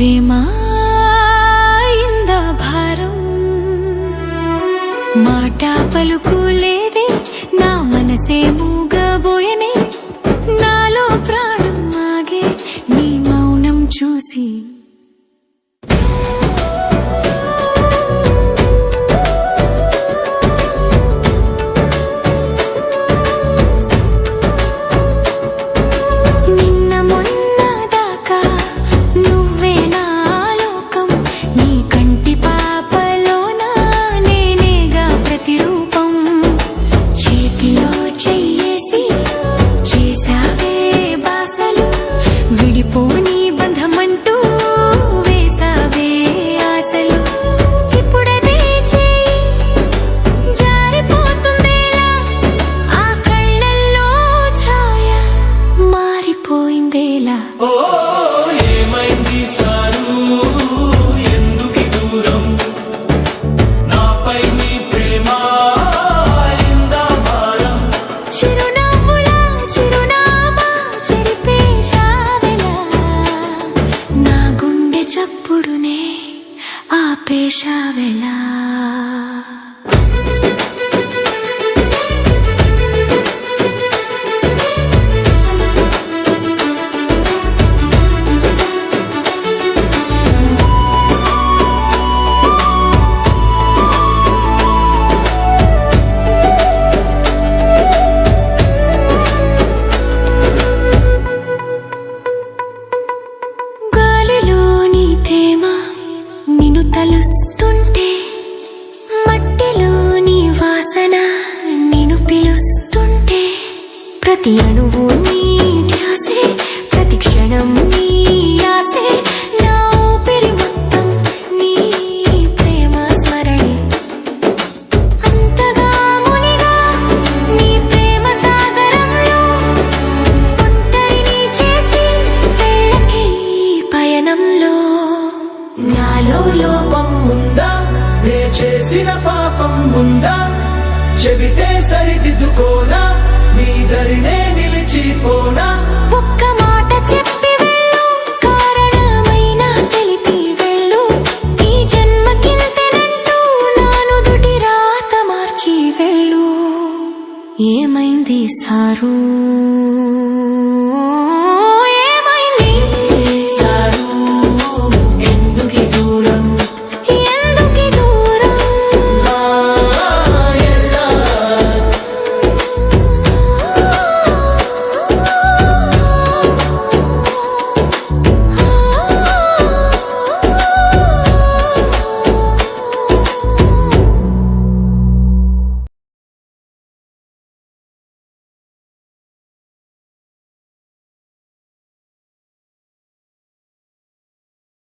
ప్రేమ ఇందా భారం మాట పలుకు లేదే నా మనసే మూగబోయనే నాలో ప్రాణం ఆగే నీ మౌనం చూసి విడిపోని బంధమంటూ వేసావే ఆశలు ఇప్పుడదే చేయి జారిపోతుందేలా ఆ కళ్ళల్లో ఛాయ మారిపోయిందేలా ఏమైంది సారు ఎందుకి దూరం నాపై నీ ప్రేమ ఇందా భారం చిరునవ్వులా చిరునామా చెరిపేశావెలా నా గుండె చప్పుడునే ఆపేశావెలా తలుస్తుంటే మట్టిలోని వాసన నేను పిలుస్తుంటే ప్రతి అణువు నీ ధ్యాసే ప్రతి క్షణం నీ ఆసే నా ఊపిరి మొత్తం నీ ప్రేమ స్మరణే అంతగా మునిగా నీ ప్రేమ సాగరంలో ఒంటరిని చేసి వెళ్ళకే పయనంలో నాలో లోపం ఉందా నే చేసిన పాపం ఉందా చెబితే సరిదిద్దుకోనా నీ దరినే నిలిచిపోనా ఒక్క